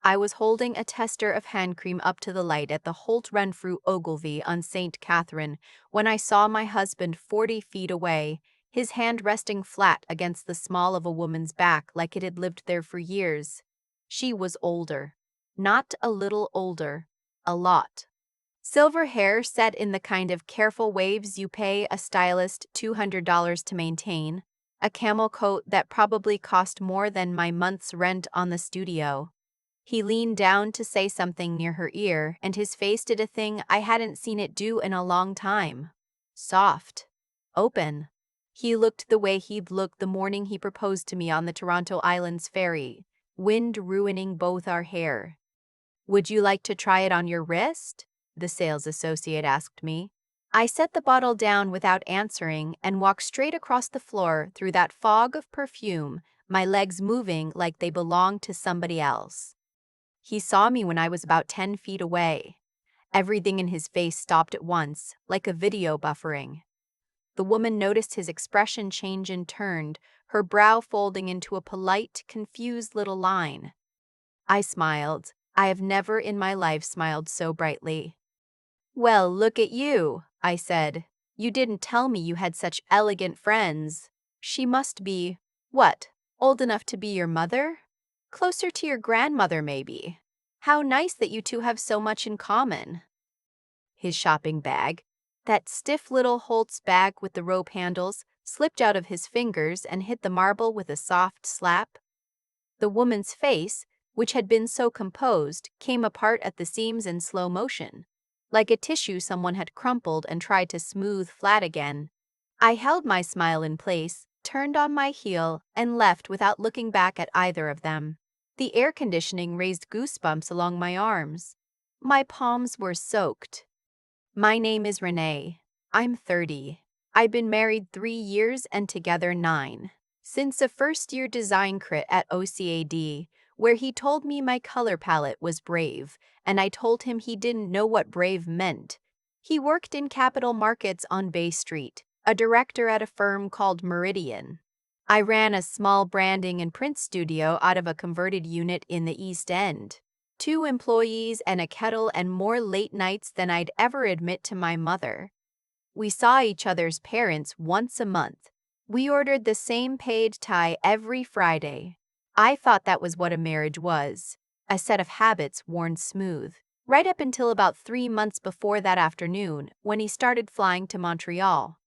I was holding a tester of hand cream up to the light at the Holt Renfrew Ogilvy on St. Catherine when I saw my husband 40 feet away, his hand resting flat against the small of a woman's back like it had lived there for years. She was older. Not a little older. A lot. Silver hair set in the kind of careful waves you pay a stylist $200 to maintain, a camel coat that probably cost more than my month's rent on the studio. He leaned down to say something near her ear, and his face did a thing I hadn't seen it do in a long time. Soft. Open. He looked the way he'd looked the morning he proposed to me on the Toronto Islands ferry, wind ruining both our hair. "Would you like to try it on your wrist?" the sales associate asked me. I set the bottle down without answering and walked straight across the floor through that fog of perfume, my legs moving like they belonged to somebody else. He saw me when I was about 10 feet away. Everything in his face stopped at once, like a video buffering. The woman noticed his expression change and turned, her brow folding into a polite, confused little line. I smiled. I have never in my life smiled so brightly. "Well, look at you," I said. "You didn't tell me you had such elegant friends. She must be, what, old enough to be your mother? Closer to your grandmother, maybe. How nice that you two have so much in common." His shopping bag, that stiff little Holtz bag with the rope handles, slipped out of his fingers and hit the marble with a soft slap. The woman's face, which had been so composed, came apart at the seams in slow motion, like a tissue someone had crumpled and tried to smooth flat again. I held my smile in place, turned on my heel, and left without looking back at either of them. The air conditioning raised goosebumps along my arms. My palms were soaked. My name is Renee. I'm 30. I've been married 3 years and together 9. Since a first-year design crit at OCAD, where he told me my color palette was brave, and I told him he didn't know what brave meant. He worked in capital markets on Bay Street, a director at a firm called Meridian. I ran a small branding and print studio out of a converted unit in the East End. 2 employees and a kettle and more late nights than I'd ever admit to my mother. We saw each other's parents once a month. We ordered the same paid Thai every Friday. I thought that was what a marriage was, a set of habits worn smooth. Right up until about 3 months before that afternoon, when he started flying to Montreal.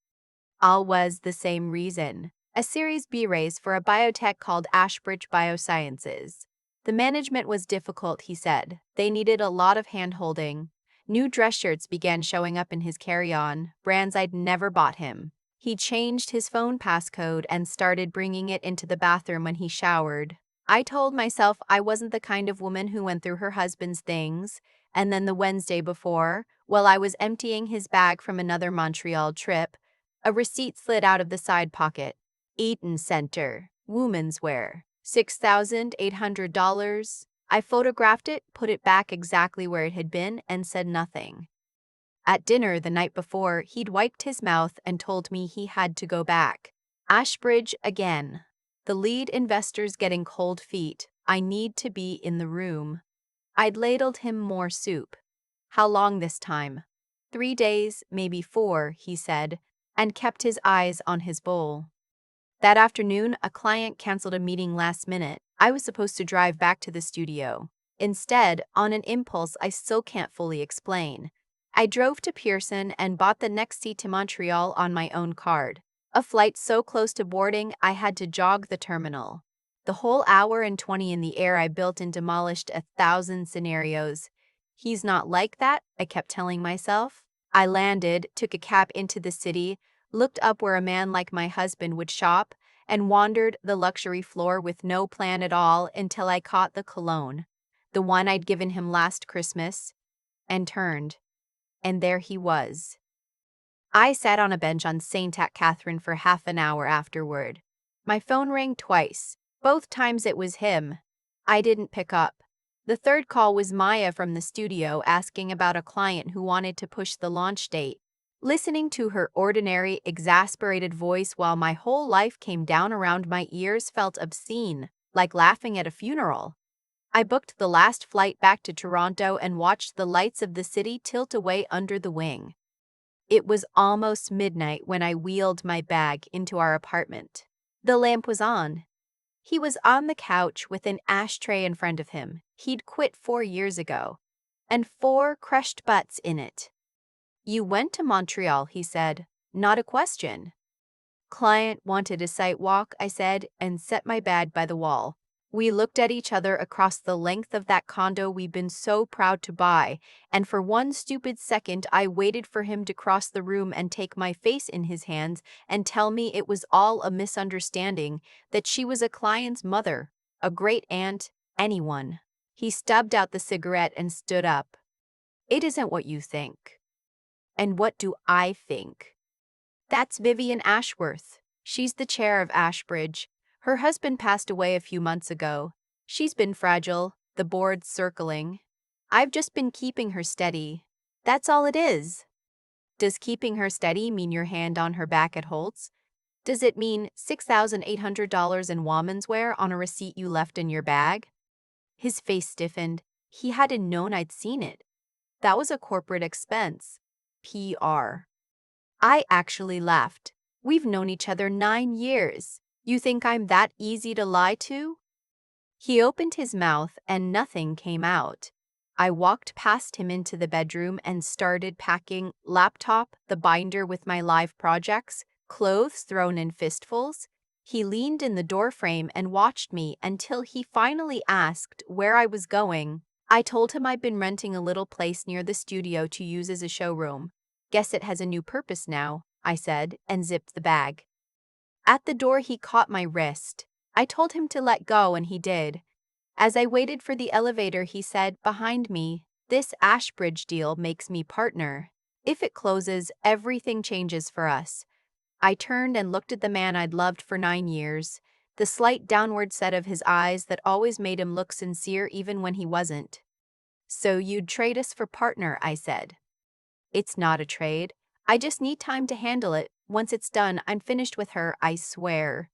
All was the same reason, a Series B raise for a biotech called Ashbridge Biosciences. The management was difficult, he said. They needed a lot of hand-holding. New dress shirts began showing up in his carry-on, brands I'd never bought him. He changed his phone passcode and started bringing it into the bathroom when he showered. I told myself I wasn't the kind of woman who went through her husband's things, and then the Wednesday before, while I was emptying his bag from another Montreal trip, a receipt slid out of the side pocket. Eaton Center, women's wear, $6,800. I photographed it, put it back exactly where it had been, and said nothing. At dinner the night before, he'd wiped his mouth and told me he had to go back. Ashbridge again. The lead investor's getting cold feet. I need to be in the room. I'd ladled him more soup. How long this time? 3 days, maybe 4, he said, and kept his eyes on his bowl. That afternoon, a client canceled a meeting last minute. I was supposed to drive back to the studio. Instead, on an impulse I still can't fully explain, I drove to Pearson and bought the next seat to Montreal on my own card. A flight so close to boarding, I had to jog the terminal. The whole hour and 20 in the air I built and demolished 1,000 scenarios. He's not like that, I kept telling myself. I landed, took a cab into the city, looked up where a man like my husband would shop, and wandered the luxury floor with no plan at all until I caught the cologne, the one I'd given him last Christmas, and turned. And there he was. I sat on a bench on St. Catherine for half an hour afterward. My phone rang twice. Both times it was him. I didn't pick up. The third call was Maya from the studio asking about a client who wanted to push the launch date. Listening to her ordinary, exasperated voice while my whole life came down around my ears felt obscene, like laughing at a funeral. I booked the last flight back to Toronto and watched the lights of the city tilt away under the wing. It was almost midnight when I wheeled my bag into our apartment. The lamp was on. He was on the couch with an ashtray in front of him. He'd quit 4 years ago, and 4 crushed butts in it. "You went to Montreal," he said. "Not a question." "Client wanted a site walk," I said, and set my bag by the wall. We looked at each other across the length of that condo we'd been so proud to buy, and for one stupid second I waited for him to cross the room and take my face in his hands and tell me it was all a misunderstanding, that she was a client's mother, a great aunt, anyone. He stubbed out the cigarette and stood up. "It isn't what you think." "And what do I think?" "That's Vivian Ashworth. She's the chair of Ashbridge. Her husband passed away a few months ago. She's been fragile, the board's circling. I've just been keeping her steady. That's all it is." "Does keeping her steady mean your hand on her back at Holt's? Does it mean $6,800 in woman's wear on a receipt you left in your bag?" His face stiffened. He hadn't known I'd seen it. "That was a corporate expense. PR." I actually laughed. "We've known each other 9 years. You think I'm that easy to lie to?" He opened his mouth and nothing came out. I walked past him into the bedroom and started packing: laptop, the binder with my live projects, clothes thrown in fistfuls. He leaned in the doorframe and watched me until he finally asked where I was going. I told him I'd been renting a little place near the studio to use as a showroom. "Guess it has a new purpose now," I said, and zipped the bag. At the door, he caught my wrist. I told him to let go, and he did. As I waited for the elevator, he said, behind me, "This Ashbridge deal makes me partner. If it closes, everything changes for us." I turned and looked at the man I'd loved for 9 years, the slight downward set of his eyes that always made him look sincere even when he wasn't. "So you'd trade us for partner," I said. "It's not a trade. I just need time to handle it. Once it's done, I'm finished with her, I swear."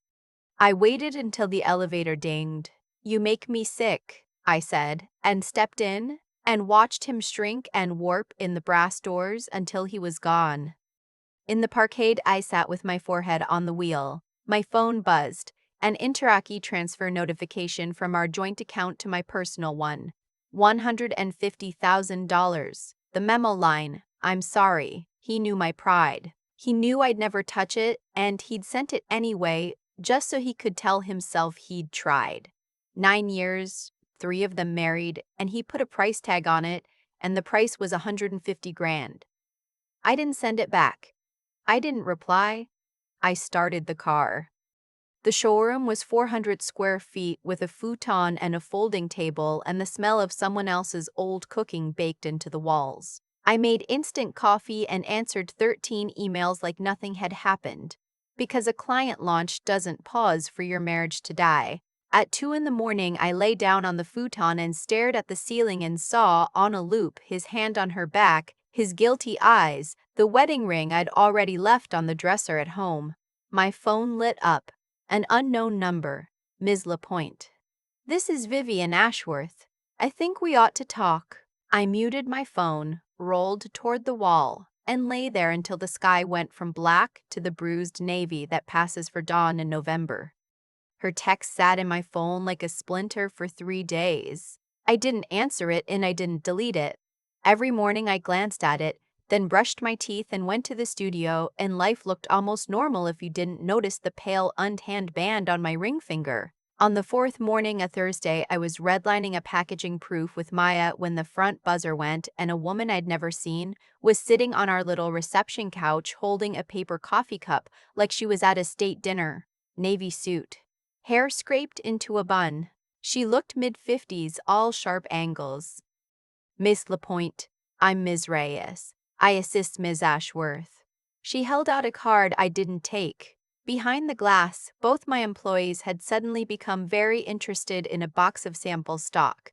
I waited until the elevator dinged. "You make me sick," I said, and stepped in and watched him shrink and warp in the brass doors until he was gone. In the parkade, I sat with my forehead on the wheel. My phone buzzed, an Interaki transfer notification from our joint account to my personal one. $150,000. The memo line: "I'm sorry." He knew my pride. He knew I'd never touch it, and he'd sent it anyway, just so he could tell himself he'd tried. 9 years, 3 of them married, and he put a price tag on it, and the price was $150,000. I didn't send it back. I didn't reply. I started the car. The showroom was 400 square feet with a futon and a folding table and the smell of someone else's old cooking baked into the walls. I made instant coffee and answered 13 emails like nothing had happened, because a client launch doesn't pause for your marriage to die. At 2 in the morning, I lay down on the futon and stared at the ceiling and saw, on a loop, his hand on her back, his guilty eyes, the wedding ring I'd already left on the dresser at home. My phone lit up. An unknown number. Ms. Lapointe. "This is Vivian Ashworth. I think we ought to talk." I muted my phone, rolled toward the wall, and lay there until the sky went from black to the bruised navy that passes for dawn in November. Her text sat in my phone like a splinter for 3 days. I didn't answer it and I didn't delete it. Every morning I glanced at it, then brushed my teeth and went to the studio, and life looked almost normal if you didn't notice the pale, untanned band on my ring finger. On the 4th morning, a Thursday, I was redlining a packaging proof with Maya when the front buzzer went, and a woman I'd never seen was sitting on our little reception couch holding a paper coffee cup like she was at a state dinner. Navy suit. Hair scraped into a bun. She looked mid-50s, all sharp angles. "Miss Lapointe, I'm Ms. Reyes. I assist Ms. Ashworth." She held out a card I didn't take. Behind the glass, both my employees had suddenly become very interested in a box of sample stock.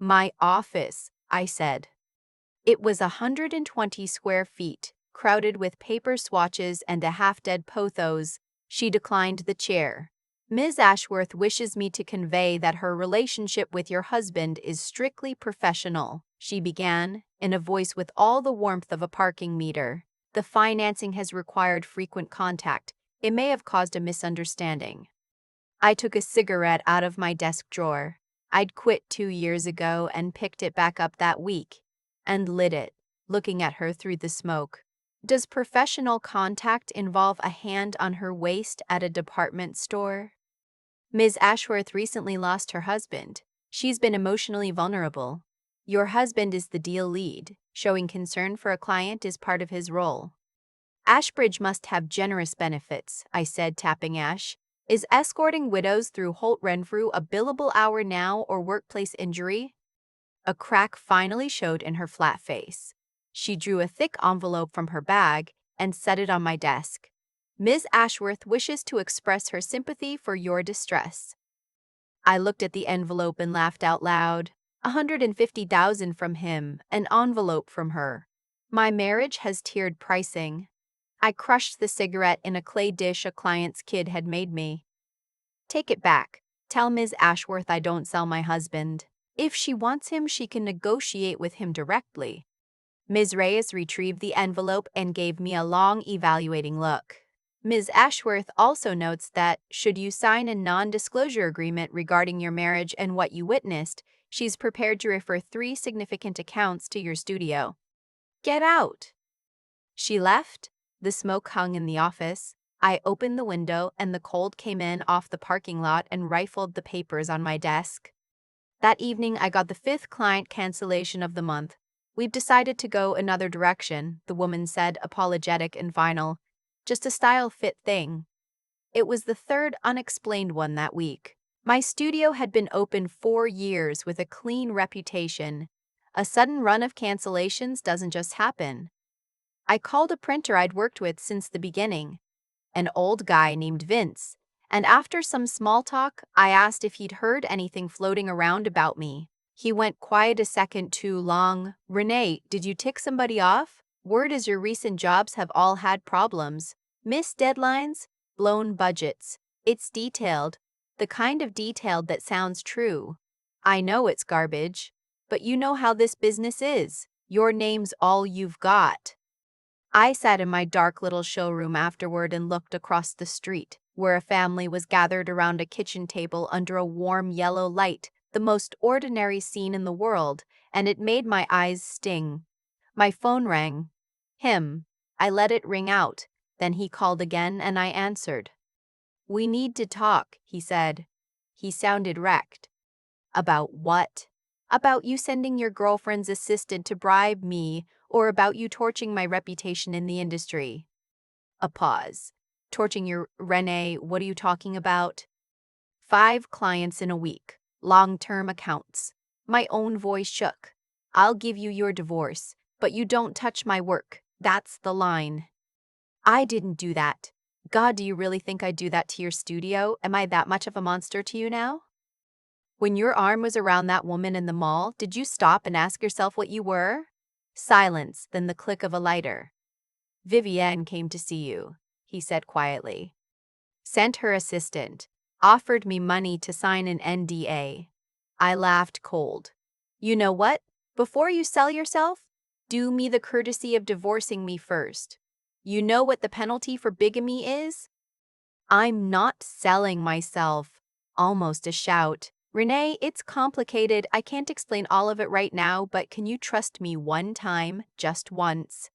"My office," I said. It was 120 square feet, crowded with paper swatches and a half-dead pothos. She declined the chair. Ms. Ashworth wishes me to convey that her relationship with your husband is strictly professional, she began, in a voice with all the warmth of a parking meter. The financing has required frequent contact. It may have caused a misunderstanding. I took a cigarette out of my desk drawer. I'd quit 2 years ago and picked it back up that week, and lit it, looking at her through the smoke. Does professional contact involve a hand on her waist at a department store? Ms. Ashworth recently lost her husband. She's been emotionally vulnerable. Your husband is the deal lead. Showing concern for a client is part of his role. Ashbridge must have generous benefits, I said, tapping Ash. Is escorting widows through Holt Renfrew a billable hour now or workplace injury? A crack finally showed in her flat face. She drew a thick envelope from her bag and set it on my desk. Ms. Ashworth wishes to express her sympathy for your distress. I looked at the envelope and laughed out loud. 150,000 from him, an envelope from her. My marriage has tiered pricing. I crushed the cigarette in a clay dish a client's kid had made me. Take it back. Tell Ms. Ashworth I don't sell my husband. If she wants him, she can negotiate with him directly. Ms. Reyes retrieved the envelope and gave me a long, evaluating look. Ms. Ashworth also notes that, should you sign a non-disclosure agreement regarding your marriage and what you witnessed, she's prepared to refer 3 significant accounts to your studio. Get out! She left. The smoke hung in the office. I opened the window and the cold came in off the parking lot and rifled the papers on my desk. That evening, I got the 5th client cancellation of the month. We've decided to go another direction, the woman said, apologetic and final. Just a style fit thing. It was the 3rd unexplained one that week. My studio had been open 4 years with a clean reputation. A sudden run of cancellations doesn't just happen. I called a printer I'd worked with since the beginning, an old guy named Vince, and after some small talk, I asked if he'd heard anything floating around about me. He went quiet a second too long. Renee, did you tick somebody off? Word is your recent jobs have all had problems. Missed deadlines, blown budgets. It's detailed, the kind of detailed that sounds true. I know it's garbage, but you know how this business is. Your name's all you've got. I sat in my dark little showroom afterward and looked across the street, where a family was gathered around a kitchen table under a warm yellow light, the most ordinary scene in the world, and it made my eyes sting. My phone rang. Him. I let it ring out. Then he called again and I answered. We need to talk, he said. He sounded wrecked. About what? About you sending your girlfriend's assistant to bribe me, or about you torching my reputation in the industry. A pause. Torching your Renee, what are you talking about? 5 clients in a week. Long-term accounts. My own voice shook. I'll give you your divorce, but you don't touch my work. That's the line. I didn't do that. God, do you really think I'd do that to your studio? Am I that much of a monster to you now? When your arm was around that woman in the mall, did you stop and ask yourself what you were? Silence, then the click of a lighter. Vivienne came to see you, he said quietly. Sent her assistant. Offered me money to sign an NDA. I laughed cold. You know what? Before you sell yourself, do me the courtesy of divorcing me first. You know what the penalty for bigamy is? I'm not selling myself. Almost a shout. Renee, it's complicated. I can't explain all of it right now, but can you trust me one time, just once?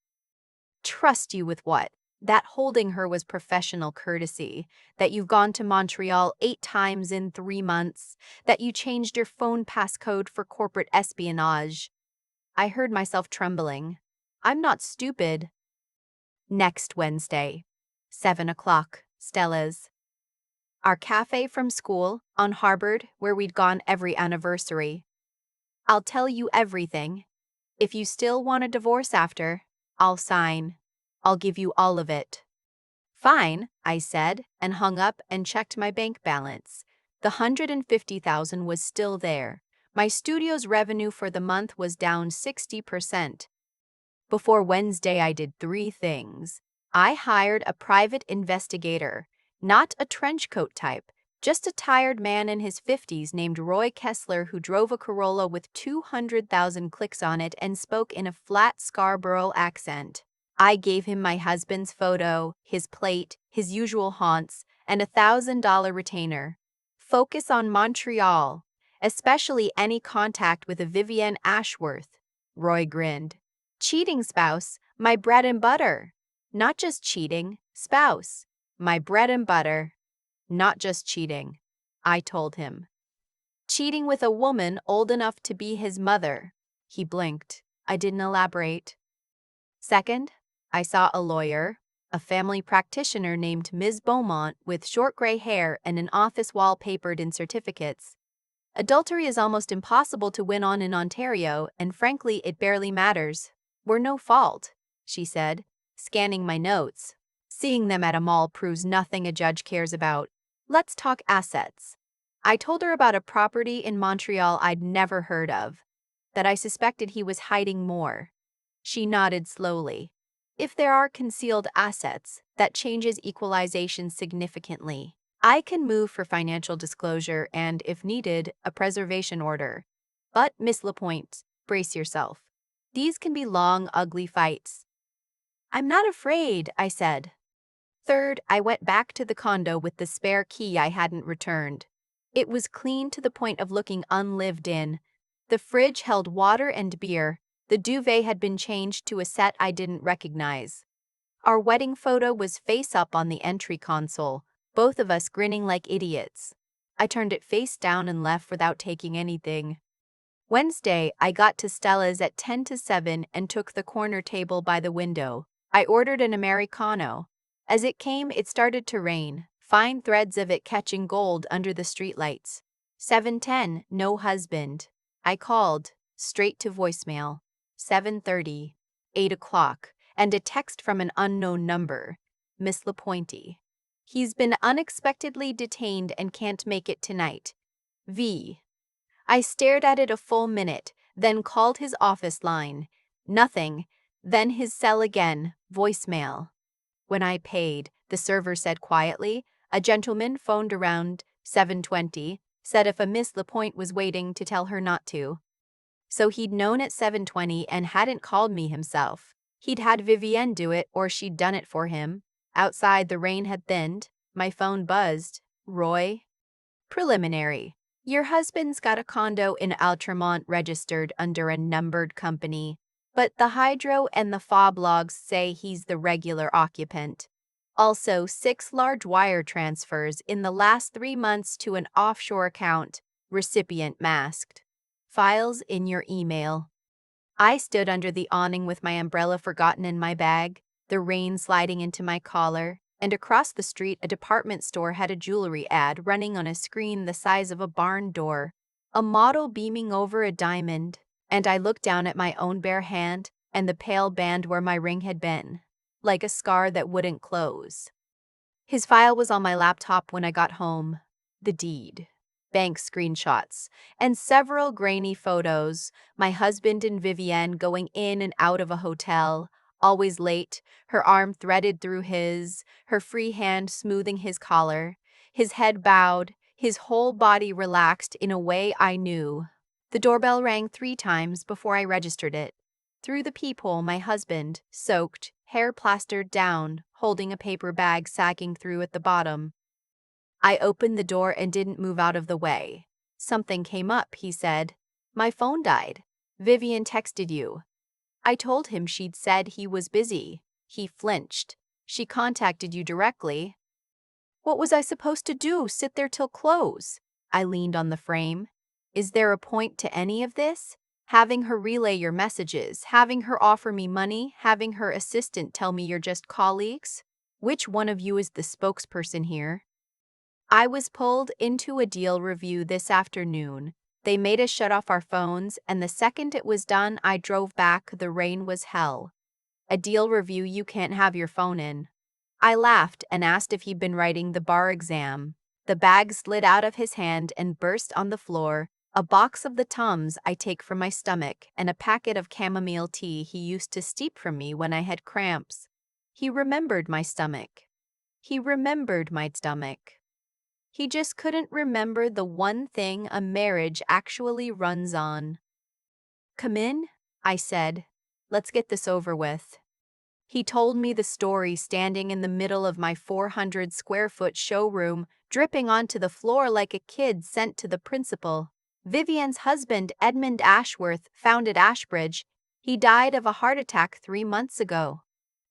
Trust you with what? That holding her was professional courtesy, that you've gone to Montreal 8 times in 3 months, that you changed your phone passcode for corporate espionage. I heard myself trembling. I'm not stupid. Next Wednesday, 7 o'clock, Stella's. Our cafe from school, on Harvard, where we'd gone every anniversary. I'll tell you everything. If you still want a divorce after, I'll sign. I'll give you all of it. Fine, I said, and hung up and checked my bank balance. The 150,000 was still there. My studio's revenue for the month was down 60%. Before Wednesday, I did 3 things. I hired a private investigator, not a trench coat type, Just a tired man in his 50s named Roy Kessler who drove a Corolla with 200,000 clicks on it and spoke in a flat Scarborough accent. I gave him my husband's photo, his plate, his usual haunts, and $1,000 retainer. Focus on Montreal, especially any contact with a Vivienne Ashworth. Roy grinned. Cheating spouse, my bread and butter. Not just cheating, spouse. My bread and butter. Not just cheating, I told him. Cheating with a woman old enough to be his mother. He blinked. I didn't elaborate. Second, I saw a lawyer, a family practitioner named Ms. Beaumont with short gray hair and an office wallpapered in certificates. Adultery is almost impossible to win on in Ontario, and frankly, it barely matters. We're no fault, she said, scanning my notes. Seeing them at a mall proves nothing a judge cares about. Let's talk assets. I told her about a property in Montreal I'd never heard of, that I suspected he was hiding more. She nodded slowly. If there are concealed assets, that changes equalization significantly. I can move for financial disclosure and, if needed, a preservation order. But, Miss Lapointe, brace yourself. These can be long, ugly fights. I'm not afraid, I said. Third, I went back to the condo with the spare key I hadn't returned. It was clean to the point of looking unlived in. The fridge held water and beer. The duvet had been changed to a set I didn't recognize. Our wedding photo was face up on the entry console, both of us grinning like idiots. I turned it face down and left without taking anything. Wednesday, I got to Stella's at 10 to 7 and took the corner table by the window. I ordered an Americano. As it came, it started to rain, fine threads of it catching gold under the streetlights. 7:10, no husband. I called, straight to voicemail. 7:30, 8 o'clock, and a text from an unknown number. Miss Lapointe. He's been unexpectedly detained and can't make it tonight. V. I stared at it a full minute, then called his office line. Nothing. Then his cell again, voicemail. When I paid, the server said quietly, a gentleman phoned around 7:20, said if a Miss Lapointe was waiting to tell her not to. So he'd known at 7:20 and hadn't called me himself. He'd had Vivienne do it or she'd done it for him. Outside, the rain had thinned. My phone buzzed. Roy? Preliminary. Your husband's got a condo in Altremont registered under a numbered company, but the hydro and the fob logs say he's the regular occupant. Also, 6 large wire transfers in the last 3 months to an offshore account, recipient masked. Files in your email. I stood under the awning with my umbrella forgotten in my bag, the rain sliding into my collar, and across the street a department store had a jewelry ad running on a screen the size of a barn door, a model beaming over a diamond, and I looked down at my own bare hand and the pale band where my ring had been, like a scar that wouldn't close. His file was on my laptop when I got home. The deed, bank screenshots, and several grainy photos, my husband and Vivienne going in and out of a hotel, always late, her arm threaded through his, her free hand smoothing his collar, his head bowed, his whole body relaxed in a way I knew. The doorbell rang 3 times before I registered it. Through the peephole, my husband, soaked, hair plastered down, holding a paper bag sagging through at the bottom. I opened the door and didn't move out of the way. Something came up, he said. My phone died. Vivienne texted you. I told him she'd said he was busy. He flinched. She contacted you directly. What was I supposed to do, sit there till close? I leaned on the frame. Is there a point to any of this? Having her relay your messages, having her offer me money, having her assistant tell me you're just colleagues? Which one of you is the spokesperson here? I was pulled into a deal review this afternoon. They made us shut off our phones, and the second it was done, I drove back. The rain was hell. A deal review you can't have your phone in. I laughed and asked if he'd been writing the bar exam. The bag slid out of his hand and burst on the floor, a box of the Tums I take for my stomach and a packet of chamomile tea he used to steep from me when I had cramps. He remembered my stomach. He remembered my stomach. He just couldn't remember the one thing a marriage actually runs on. "Come in," I said. "Let's get this over with." He told me the story standing in the middle of my 400 square foot showroom, dripping onto the floor like a kid sent to the principal. Vivian's husband, Edmund Ashworth, founded Ashbridge. He died of a heart attack 3 months ago.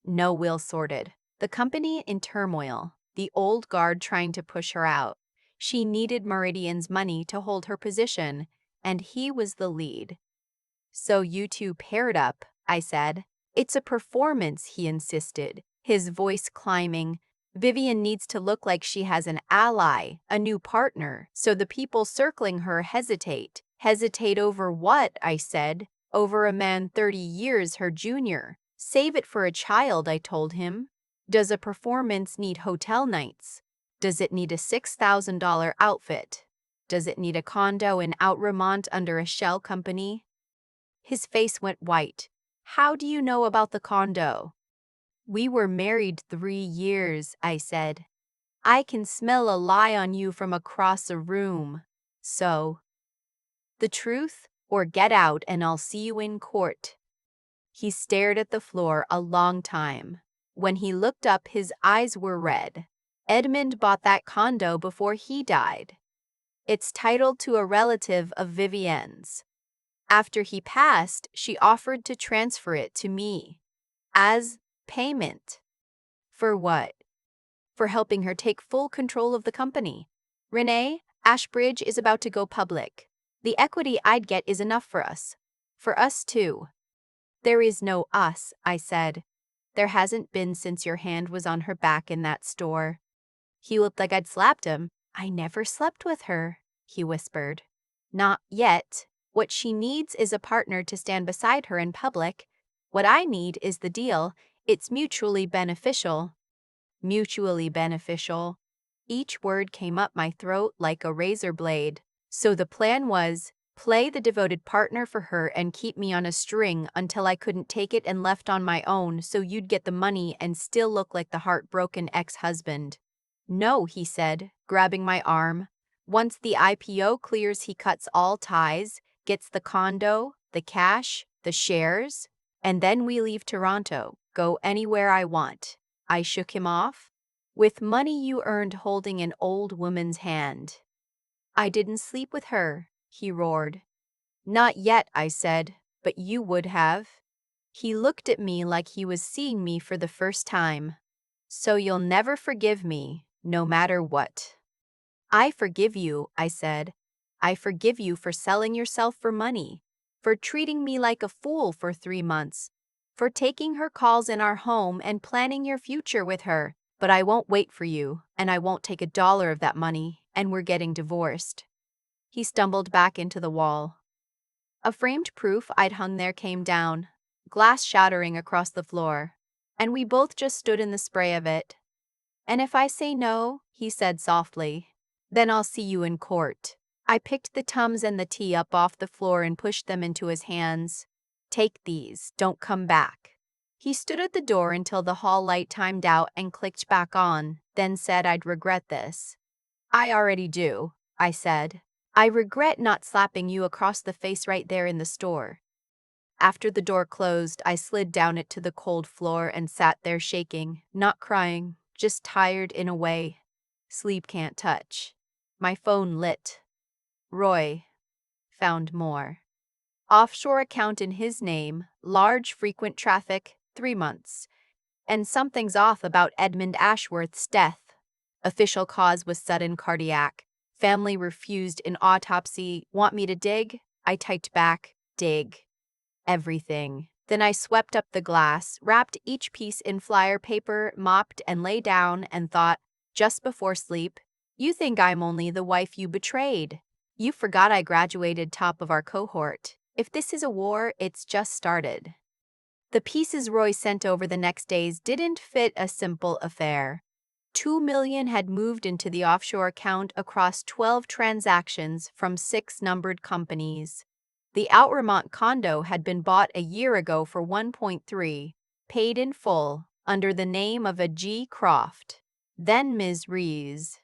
No will sorted. The company in turmoil. The old guard trying to push her out. She needed Meridian's money to hold her position, and he was the lead. "So you two paired up," I said. "It's a performance," he insisted, his voice climbing. "Vivian needs to look like she has an ally, a new partner, so the people circling her hesitate." "Hesitate over what?" I said. "Over a man 30 years her junior. Save it for a child," I told him. "Does a performance need hotel nights? Does it need a $6,000 outfit? Does it need a condo in Outremont under a shell company?" His face went white. "How do you know about the condo?" "We were married 3 years," I said. "I can smell a lie on you from across a room. So, the truth, or get out and I'll see you in court." He stared at the floor a long time. When he looked up, his eyes were red. "Edmund bought that condo before he died. It's titled to a relative of Vivienne's. After he passed, she offered to transfer it to me. As payment." "For what?" "For helping her take full control of the company. Renee, Ashbridge is about to go public. The equity I'd get is enough for us. For us too." "There is no us," I said. "There hasn't been since your hand was on her back in that store." He looked like I'd slapped him. "I never slept with her," he whispered. "Not yet. What she needs is a partner to stand beside her in public. What I need is the deal. It's mutually beneficial." Mutually beneficial. Each word came up my throat like a razor blade. "So the plan was, play the devoted partner for her and keep me on a string until I couldn't take it and left on my own, so you'd get the money and still look like the heartbroken ex-husband." "No," he said, grabbing my arm. "Once the IPO clears, he cuts all ties, gets the condo, the cash, the shares, and then we leave Toronto, go anywhere I want." I shook him off. "With money you earned holding an old woman's hand." "I didn't sleep with her," he roared. "Not yet," I said, "but you would have." He looked at me like he was seeing me for the first time. "So you'll never forgive me, no matter what." "I forgive you," I said. "I forgive you for selling yourself for money, for treating me like a fool for 3 months, for taking her calls in our home and planning your future with her. But I won't wait for you, and I won't take $1 of that money, and we're getting divorced." He stumbled back into the wall. A framed proof I'd hung there came down, glass shattering across the floor, and we both just stood in the spray of it. "And if I say no," he said softly, "then I'll see you in court." I picked the Tums and the tea up off the floor and pushed them into his hands. "Take these, don't come back." He stood at the door until the hall light timed out and clicked back on, then said I'd regret this. "I already do," I said. "I regret not slapping you across the face right there in the store." After the door closed, I slid down it to the cold floor and sat there shaking, not crying, just tired in a way sleep can't touch. My phone lit. Roy. Found more. Offshore account in his name, large frequent traffic, 3 months. And something's off about Edmund Ashworth's death. Official cause was sudden cardiac. Family refused an autopsy. Want me to dig? I typed back, dig. Everything. Then I swept up the glass, wrapped each piece in flyer paper, mopped and lay down and thought, just before sleep, "You think I'm only the wife you betrayed. You forgot I graduated top of our cohort. If this is a war, it's just started." The pieces Roy sent over the next days didn't fit a simple affair. 2 million had moved into the offshore account across 12 transactions from 6 numbered companies. The Outremont condo had been bought a year ago for 1.3, paid in full, under the name of a G. Croft. Then Ms. Rees.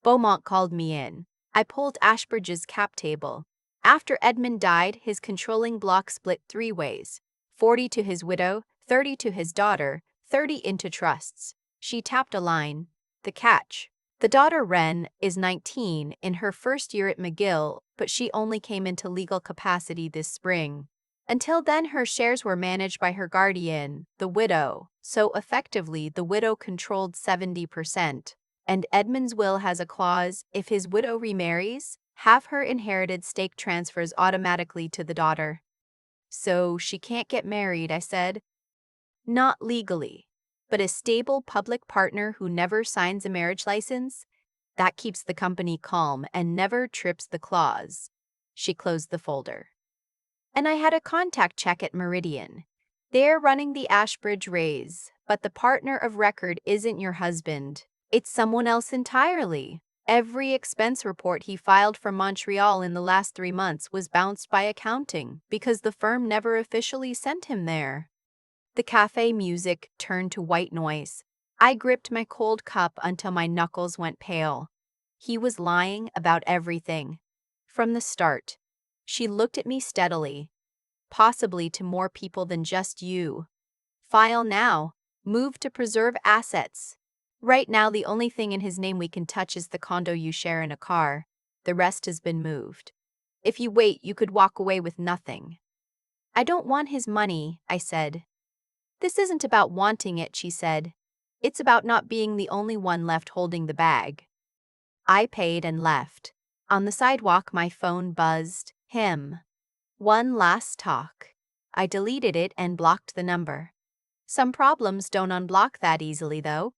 Beaumont called me in. I pulled Ashbridge's cap table. After Edmund died, his controlling block split 3 ways. 40 to his widow, 30 to his daughter, 30 into trusts. She tapped a line. The catch. The daughter, Wren, is 19, in her first year at McGill, but she only came into legal capacity this spring. Until then, her shares were managed by her guardian, the widow, so effectively the widow controlled 70%. And Edmund's will has a clause: if his widow remarries, half her inherited stake transfers automatically to the daughter. So she can't get married, I said. Not legally, but a stable public partner who never signs a marriage license? That keeps the company calm and never trips the clause. She closed the folder. And I had a contact check at Meridian. They're running the Ashbridge raise, but the partner of record isn't your husband. It's someone else entirely. Every expense report he filed from Montreal in the last 3 months was bounced by accounting because the firm never officially sent him there. The cafe music turned to white noise. I gripped my cold cup until my knuckles went pale. He was lying about everything. From the start. She looked at me steadily. Possibly to more people than just you. File now. Move to preserve assets. Right now, the only thing in his name we can touch is the condo you share in a car. The rest has been moved. If you wait, you could walk away with nothing. I don't want his money, I said. This isn't about wanting it, she said. It's about not being the only one left holding the bag. I paid and left. On the sidewalk, my phone buzzed. Him. One last talk. I deleted it and blocked the number. Some problems don't unblock that easily, though.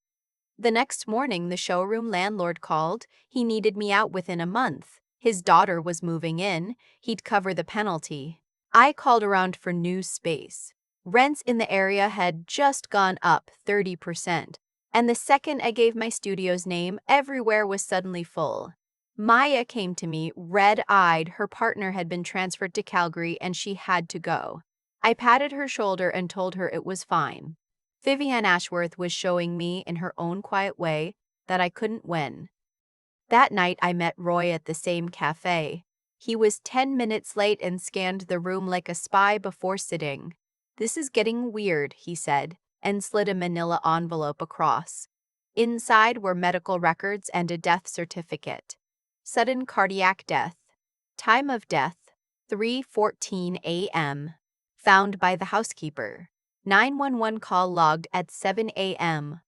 The next morning, the showroom landlord called. He needed me out within a month. His daughter was moving in. He'd cover the penalty. I called around for new space. Rents in the area had just gone up 30%. And the second I gave my studio's name, everywhere was suddenly full. Maya came to me, red-eyed. Her partner had been transferred to Calgary and she had to go. I patted her shoulder and told her it was fine. Vivienne Ashworth was showing me, in her own quiet way, that I couldn't win. That night I met Roy at the same cafe. He was 10 minutes late and scanned the room like a spy before sitting. "This is getting weird," he said, and slid a manila envelope across. Inside were medical records and a death certificate. Sudden cardiac death. Time of death, 3:14 a.m. Found by the housekeeper. 911 call logged at 7 a.m.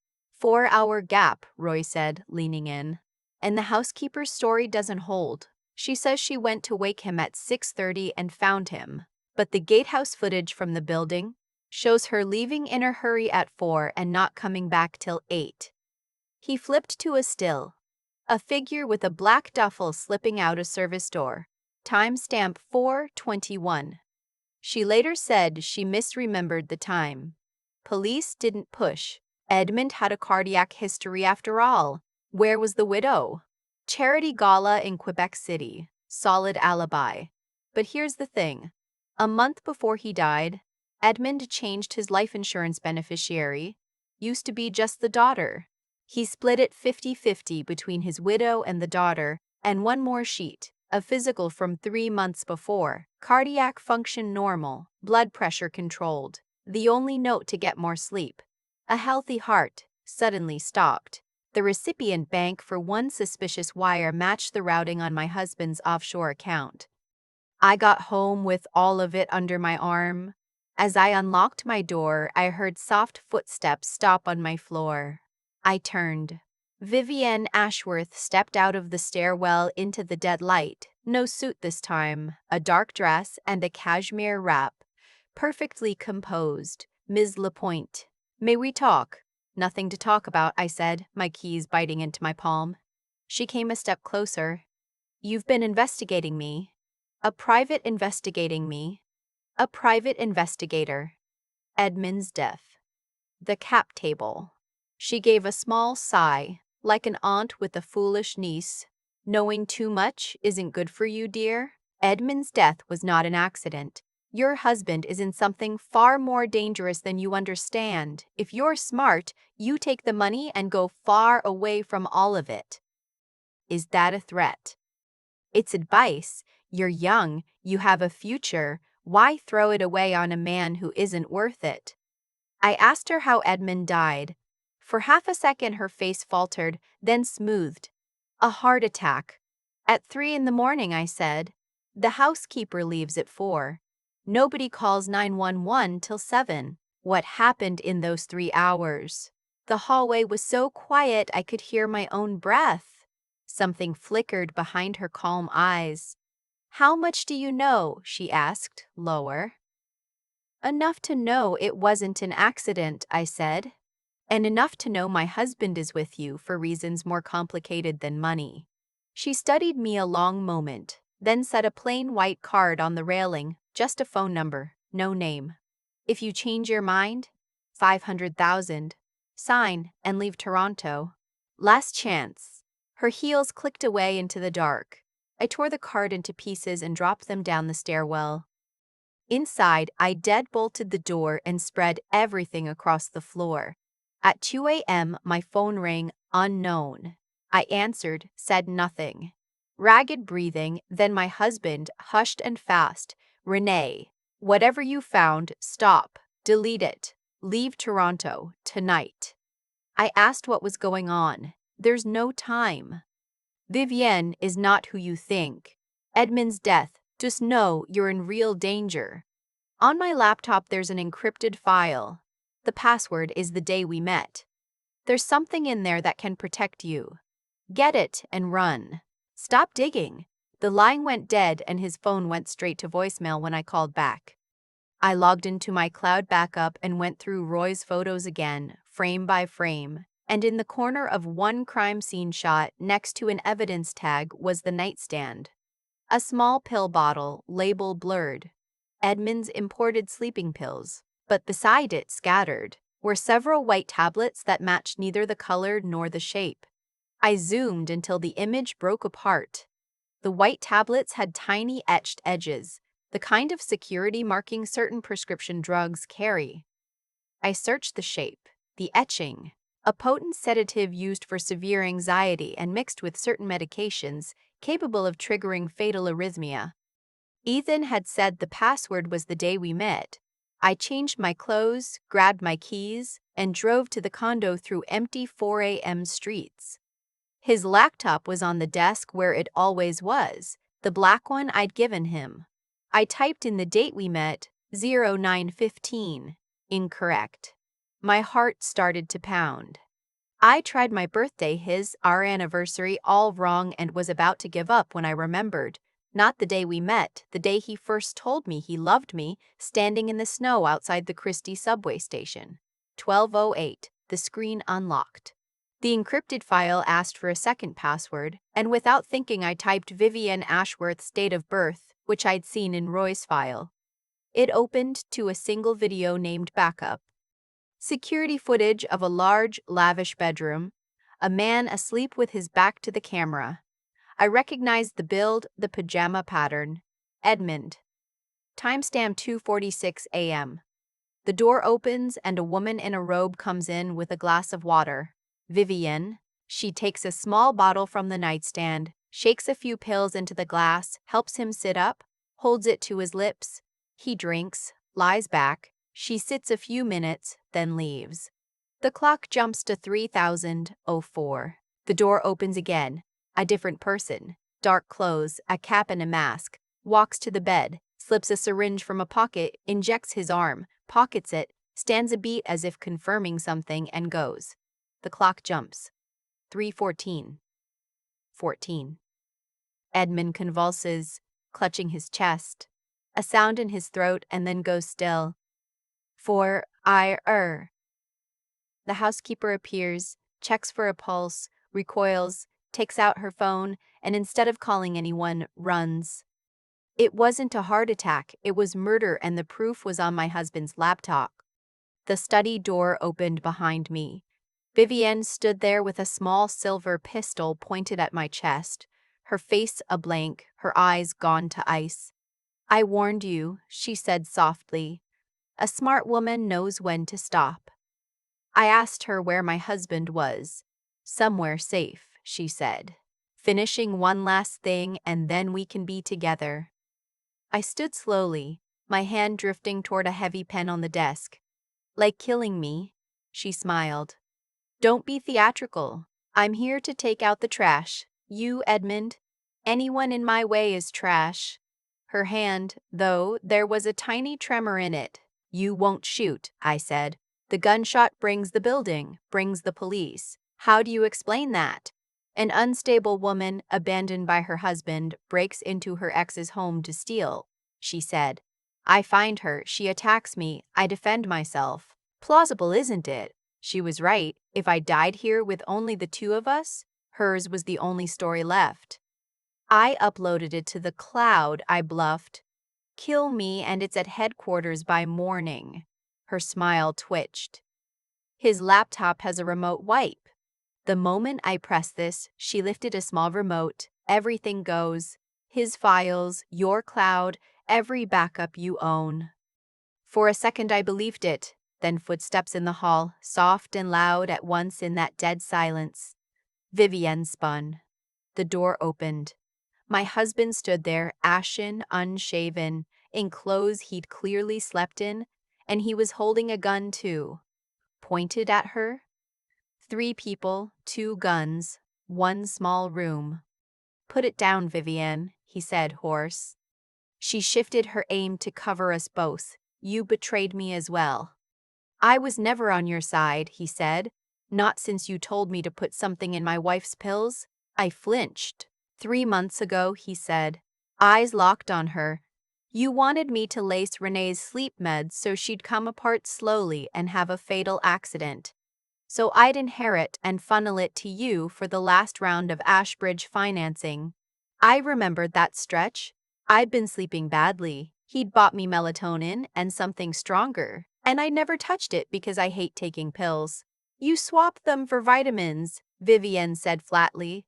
4-hour gap, Roy said, leaning in. And the housekeeper's story doesn't hold. She says she went to wake him at 6:30 and found him. But the gatehouse footage from the building shows her leaving in a hurry at 4 and not coming back till 8. He flipped to a still. A figure with a black duffel slipping out a service door. Timestamp 4:21. She later said she misremembered the time. Police didn't push. Edmund had a cardiac history after all. Where was the widow? Charity gala in Quebec City. Solid alibi. But here's the thing. A month before he died, Edmund changed his life insurance beneficiary. Used to be just the daughter. He split it 50-50 between his widow and the daughter, and one more sheet. A physical from 3 months before. Cardiac function normal, blood pressure controlled. The only note to get more sleep. A healthy heart, suddenly stopped. The recipient bank for one suspicious wire matched the routing on my husband's offshore account. I got home with all of it under my arm. As I unlocked my door, I heard soft footsteps stop on my floor. I turned. Vivienne Ashworth stepped out of the stairwell into the dead light. No suit this time, a dark dress and a cashmere wrap. Perfectly composed. Ms. Lapointe. "May we talk?" "Nothing to talk about," I said, my keys biting into my palm. She came a step closer. "You've been investigating me." "A private investigating me." "A private investigator." Edmund's death. The cap table. She gave a small sigh, like an aunt with a foolish niece. "Knowing too much isn't good for you, dear. Edmund's death was not an accident. Your husband is in something far more dangerous than you understand. If you're smart, you take the money and go far away from all of it." Is that a threat? It's advice. You're young, you have a future. Why throw it away on a man who isn't worth it? I asked her how Edmund died. For half a second, her face faltered, then smoothed. A heart attack. At 3 in the morning, I said. The housekeeper leaves at 4. Nobody calls 911 till 7. What happened in those 3 hours? The hallway was so quiet I could hear my own breath. Something flickered behind her calm eyes. How much do you know? She asked, lower. Enough to know it wasn't an accident, I said. And enough to know my husband is with you for reasons more complicated than money. She studied me a long moment, then set a plain white card on the railing, just a phone number, no name. If you change your mind, 500,000. Sign and leave Toronto. Last chance. Her heels clicked away into the dark. I tore the card into pieces and dropped them down the stairwell. Inside, I deadbolted the door and spread everything across the floor. At 2 a.m., my phone rang, unknown. I answered, said nothing. Ragged breathing, then my husband, hushed and fast. Renee, whatever you found, stop. Delete it. Leave Toronto, tonight. I asked what was going on. There's no time. Vivienne is not who you think. Edmund's death, just know you're in real danger. On my laptop there's an encrypted file. The password is the day we met. There's something in there that can protect you. Get it and run. Stop digging. The line went dead and his phone went straight to voicemail when I called back. I logged into my cloud backup and went through Roy's photos again, frame by frame. And in the corner of one crime scene shot next to an evidence tag was the nightstand. A small pill bottle, label blurred. Edmund's imported sleeping pills. But beside it, scattered, were several white tablets that matched neither the color nor the shape. I zoomed until the image broke apart. The white tablets had tiny etched edges, the kind of security marking certain prescription drugs carry. I searched the shape, the etching. A potent sedative used for severe anxiety and mixed with certain medications capable of triggering fatal arrhythmia. Ethan had said the password was the day we met. I changed my clothes, grabbed my keys, and drove to the condo through empty 4 a.m. streets. His laptop was on the desk where it always was, the black one I'd given him. I typed in the date we met, 0915. Incorrect. My heart started to pound. I tried my birthday, our anniversary, all wrong and was about to give up when I remembered. Not the day we met, the day he first told me he loved me, standing in the snow outside the Christie subway station. 12:08, the screen unlocked. The encrypted file asked for a second password, and without thinking I typed Vivienne Ashworth's date of birth, which I'd seen in Roy's file. It opened to a single video named Backup. Security footage of a large, lavish bedroom, a man asleep with his back to the camera. I recognized the build, the pajama pattern. Edmund. Timestamp 2:46 a.m. The door opens and a woman in a robe comes in with a glass of water. Vivienne. She takes a small bottle from the nightstand, shakes a few pills into the glass, helps him sit up, holds it to his lips. He drinks, lies back. She sits a few minutes, then leaves. The clock jumps to 3004. The door opens again. A different person, dark clothes, a cap and a mask, walks to the bed, slips a syringe from a pocket, injects his arm, pockets it, stands a beat as if confirming something, and goes. The clock jumps. 3:14. 14. Edmund convulses, clutching his chest. A sound in his throat and then goes still. 4. The housekeeper appears, checks for a pulse, recoils, takes out her phone, and instead of calling anyone, runs. It wasn't a heart attack, it was murder, and the proof was on my husband's laptop. The study door opened behind me. Vivienne stood there with a small silver pistol pointed at my chest, her face a blank, her eyes gone to ice. I warned you, she said softly. A smart woman knows when to stop. I asked her where my husband was. Somewhere safe, she said. finishing one last thing and then we can be together. I stood slowly, my hand drifting toward a heavy pen on the desk. Like killing me? She smiled. Don't be theatrical. I'm here to take out the trash. You, Edmund. Anyone in my way is trash. Her hand, though, there was a tiny tremor in it. You won't shoot, I said. The gunshot brings the building, brings the police. How do you explain that? An unstable woman, abandoned by her husband, breaks into her ex's home to steal, she said. I find her, she attacks me, I defend myself. Plausible, isn't it? She was right. If I died here with only the two of us, hers was the only story left. I uploaded it to the cloud, I bluffed. Kill me and it's at headquarters by morning. Her smile twitched. His laptop has a remote wipe. The moment I pressed this, she lifted a small remote. Everything goes. His files, your cloud, every backup you own. For a second I believed it. Then footsteps in the hall, soft and loud at once in that dead silence. Vivienne spun. The door opened. My husband stood there, ashen, unshaven, in clothes he'd clearly slept in, and he was holding a gun too. Pointed at her? 3 people, 2 guns, 1 small room. Put it down, Vivienne, he said, hoarse. She shifted her aim to cover us both. You betrayed me as well. I was never on your side, he said. Not since you told me to put something in my wife's pills. I flinched. 3 months ago, he said, eyes locked on her. You wanted me to lace Renee's sleep meds so she'd come apart slowly and have a fatal accident. So I'd inherit and funnel it to you for the last round of Ashbridge financing. I remembered that stretch. I'd been sleeping badly. He'd bought me melatonin and something stronger, and I never touched it because I hate taking pills. You swapped them for vitamins, Vivienne said flatly.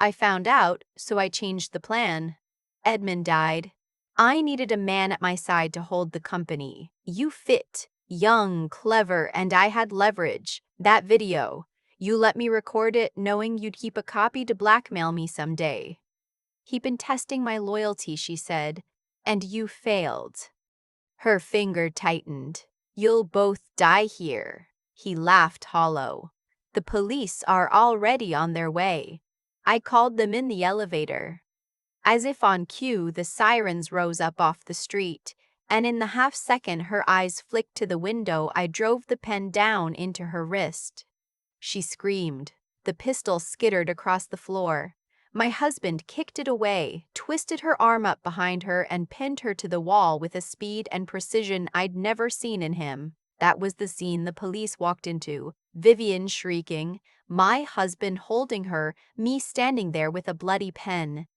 I found out, so I changed the plan. Edmund died. I needed a man at my side to hold the company. You fit, young, clever, and I had leverage. That video. You let me record it knowing you'd keep a copy to blackmail me someday. He'd been testing my loyalty, she said, and you failed. Her finger tightened. You'll both die here. He laughed hollow. The police are already on their way. I called them in the elevator. As if on cue, the sirens rose up off the street, and in the half-second her eyes flicked to the window, I drove the pen down into her wrist. She screamed. The pistol skittered across the floor. My husband kicked it away, twisted her arm up behind her, and pinned her to the wall with a speed and precision I'd never seen in him. That was the scene the police walked into. Vivienne shrieking, my husband holding her, me standing there with a bloody pen.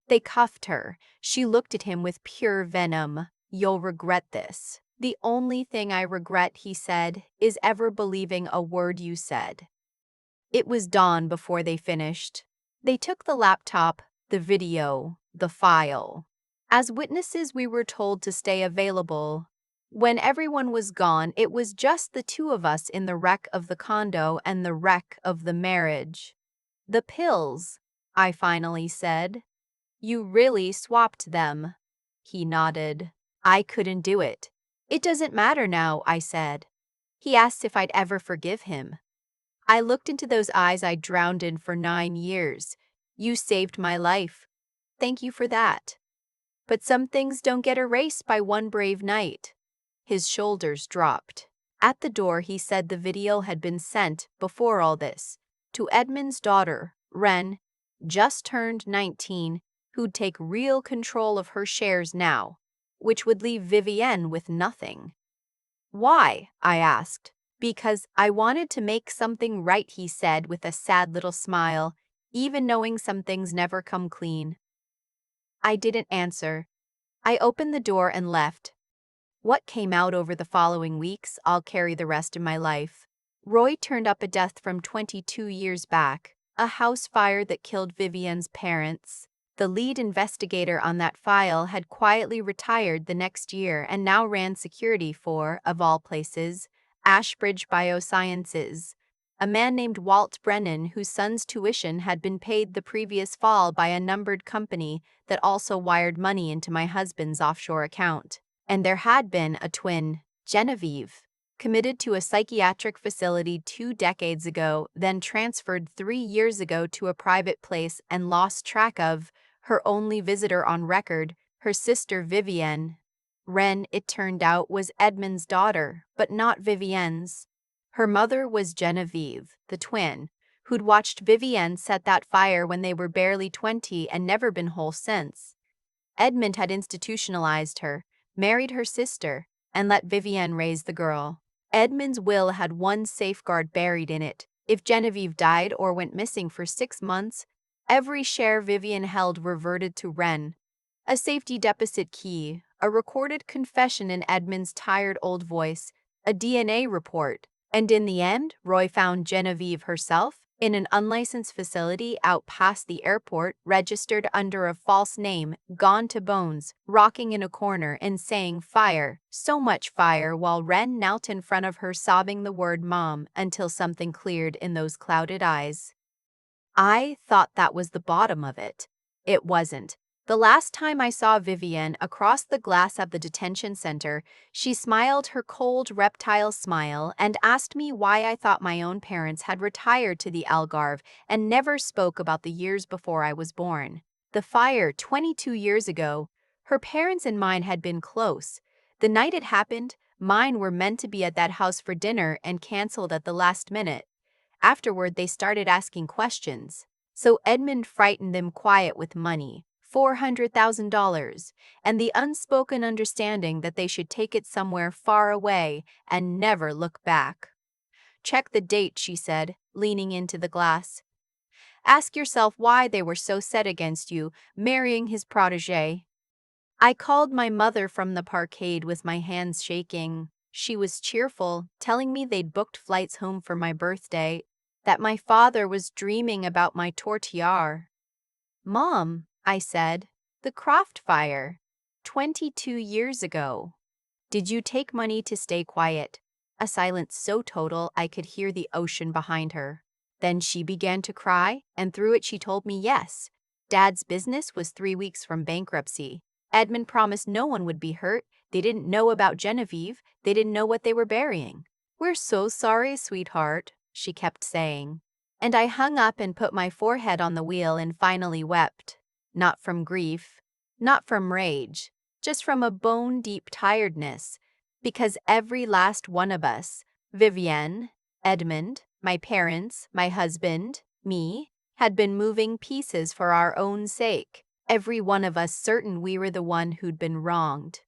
They cuffed her. She looked at him with pure venom. You'll regret this. The only thing I regret, he said, is ever believing a word you said. It was dawn before they finished. They took the laptop, the video, the file. As witnesses, we were told to stay available. When everyone was gone, it was just the two of us in the wreck of the condo and the wreck of the marriage. The pills, I finally said. You really swapped them. He nodded. I couldn't do it. It doesn't matter now, I said. He asked if I'd ever forgive him. I looked into those eyes I'd drowned in for 9 years. You saved my life. Thank you for that. But some things don't get erased by one brave night. His shoulders dropped. At the door, he said the video had been sent, before all this, to Edmund's daughter, Ren, just turned 19, who'd take real control of her shares now, which would leave Vivienne with nothing. Why? I asked. Because I wanted to make something right, he said with a sad little smile, even knowing some things never come clean. I didn't answer. I opened the door and left. What came out over the following weeks, I'll carry the rest of my life. Roy turned up a death from 22 years back, a house fire that killed Vivienne's parents. The lead investigator on that file had quietly retired the next year and now ran security for, of all places, Ashbridge Biosciences. a man named Walt Brennan whose son's tuition had been paid the previous fall by a numbered company that also wired money into my husband's offshore account. And there had been a twin, Genevieve, committed to a psychiatric facility 2 decades ago, then transferred 3 years ago to a private place and lost track of, her only visitor on record, her sister Vivienne. Wren, it turned out, was Edmund's daughter, but not Vivienne's. Her mother was Genevieve, the twin, who'd watched Vivienne set that fire when they were barely 20 and never been whole since. Edmund had institutionalized her, married her sister, and let Vivienne raise the girl. Edmund's will had one safeguard buried in it. If Genevieve died or went missing for 6 months, every share Vivienne held reverted to Wren. A safety deposit key, a recorded confession in Edmund's tired old voice, a DNA report. And in the end, Roy found Genevieve herself in an unlicensed facility out past the airport, registered under a false name, gone to bones, rocking in a corner and saying fire, so much fire, while Wren knelt in front of her sobbing the word mom until something cleared in those clouded eyes. I thought that was the bottom of it. It wasn't. The last time I saw Vivienne across the glass of the detention center, she smiled her cold reptile smile and asked me why I thought my own parents had retired to the Algarve and never spoke about the years before I was born. The fire 22 years ago, her parents and mine had been close. The night it happened, mine were meant to be at that house for dinner and canceled at the last minute. Afterward, they started asking questions. So Edmund frightened them quiet with money. $400,000, and the unspoken understanding that they should take it somewhere far away and never look back. Check the date, she said, leaning into the glass. Ask yourself why they were so set against you marrying his protégé. I called my mother from the parkade with my hands shaking. She was cheerful, telling me they'd booked flights home for my birthday, that my father was dreaming about my tourtière. Mom, I said, the Croft fire, 22 years ago. Did you take money to stay quiet? A silence so total I could hear the ocean behind her. Then she began to cry, and through it she told me yes. Dad's business was 3 weeks from bankruptcy. Edmund promised no one would be hurt. They didn't know about Genevieve. They didn't know what they were burying. We're so sorry, sweetheart, she kept saying. And I hung up and put my forehead on the wheel and finally wept. Not from grief, not from rage, just from a bone-deep tiredness, because every last one of us, Vivienne, Edmund, my parents, my husband, me, had been moving pieces for our own sake, every one of us certain we were the one who'd been wronged.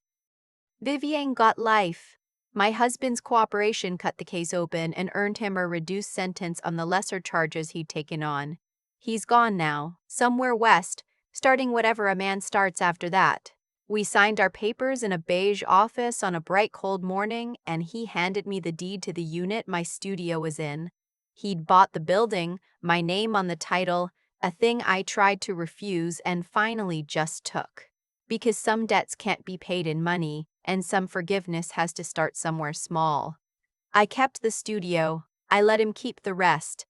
Vivienne got life. My husband's cooperation cut the case open and earned him a reduced sentence on the lesser charges he'd taken on. He's gone now, somewhere west, starting whatever a man starts after that. We signed our papers in a beige office on a bright cold morning, and he handed me the deed to the unit my studio was in. He'd bought the building, my name on the title, a thing I tried to refuse and finally just took. Because some debts can't be paid in money, and some forgiveness has to start somewhere small. I kept the studio. I let him keep the rest.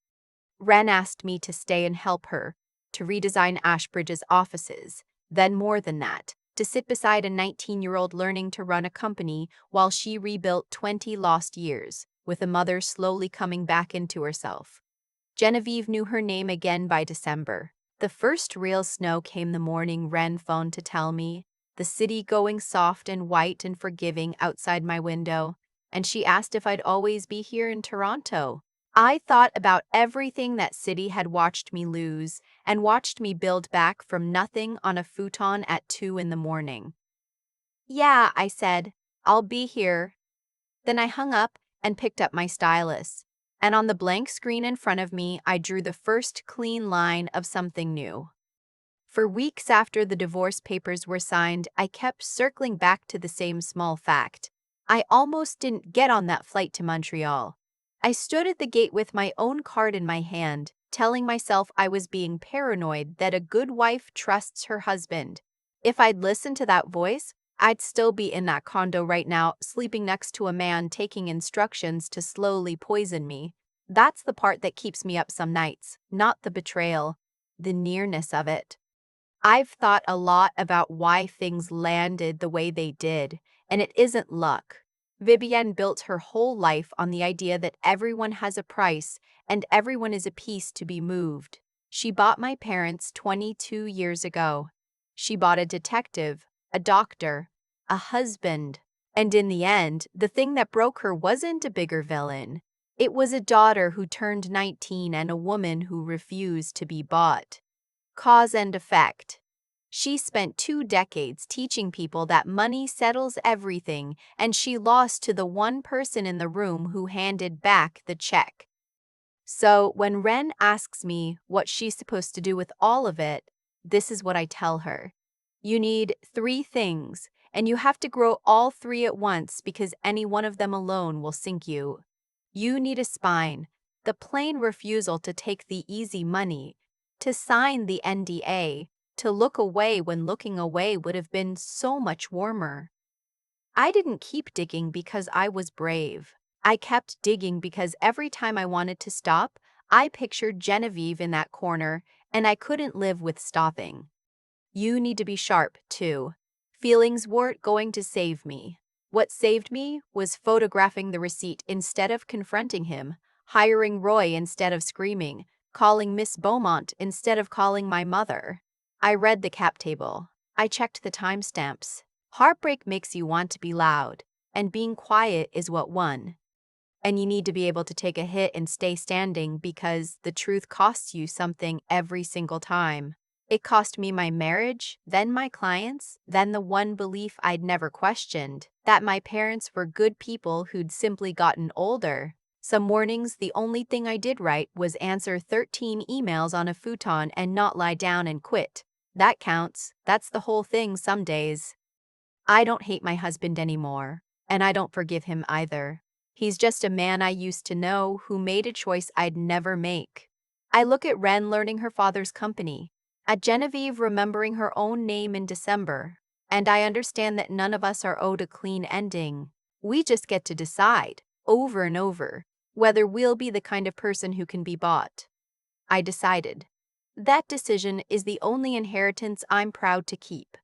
Wren asked me to stay and help her, to redesign Ashbridge's offices, then more than that, to sit beside a 19-year-old learning to run a company while she rebuilt 20 lost years, with a mother slowly coming back into herself. Genevieve knew her name again by December. The first real snow came the morning Wren phoned to tell me, the city going soft and white and forgiving outside my window, and she asked if I'd always be here in Toronto. I thought about everything that city had watched me lose and watched me build back from nothing on a futon at 2 in the morning. Yeah, I said, I'll be here. Then I hung up and picked up my stylus, and on the blank screen in front of me, I drew the first clean line of something new. For weeks after the divorce papers were signed, I kept circling back to the same small fact. I almost didn't get on that flight to Montreal. I stood at the gate with my own card in my hand, telling myself I was being paranoid that a good wife trusts her husband. If I'd listened to that voice, I'd still be in that condo right now, sleeping next to a man taking instructions to slowly poison me. That's the part that keeps me up some nights, not the betrayal, the nearness of it. I've thought a lot about why things landed the way they did, and it isn't luck. Vivienne built her whole life on the idea that everyone has a price and everyone is a piece to be moved. She bought my parents 22 years ago. She bought a detective, a doctor, a husband. And in the end, the thing that broke her wasn't a bigger villain. It was a daughter who turned 19 and a woman who refused to be bought. Cause and effect. She spent 2 decades teaching people that money settles everything, and she lost to the one person in the room who handed back the check. So when Ren asks me what she's supposed to do with all of it, this is what I tell her. You need 3 things, and you have to grow all 3 at once because any one of them alone will sink you. You need a spine, the plain refusal to take the easy money, to sign the NDA, to look away when looking away would have been so much warmer. I didn't keep digging because I was brave. I kept digging because every time I wanted to stop, I pictured Genevieve in that corner, and I couldn't live with stopping. You need to be sharp, too. Feelings weren't going to save me. What saved me was photographing the receipt instead of confronting him, hiring Roy instead of screaming, calling Miss Beaumont instead of calling my mother. I read the cap table. I checked the timestamps. Heartbreak makes you want to be loud, and being quiet is what won. And you need to be able to take a hit and stay standing because the truth costs you something every single time. It cost me my marriage, then my clients, then the one belief I'd never questioned, that my parents were good people who'd simply gotten older. Some mornings, the only thing I did right was answer 13 emails on a futon and not lie down and quit. That counts. That's the whole thing some days. I don't hate my husband anymore, and I don't forgive him either. He's just a man I used to know who made a choice I'd never make. I look at Ren learning her father's company, at Genevieve remembering her own name in December, and I understand that none of us are owed a clean ending. We just get to decide, over and over, whether we'll be the kind of person who can be bought. I decided. That decision is the only inheritance I'm proud to keep.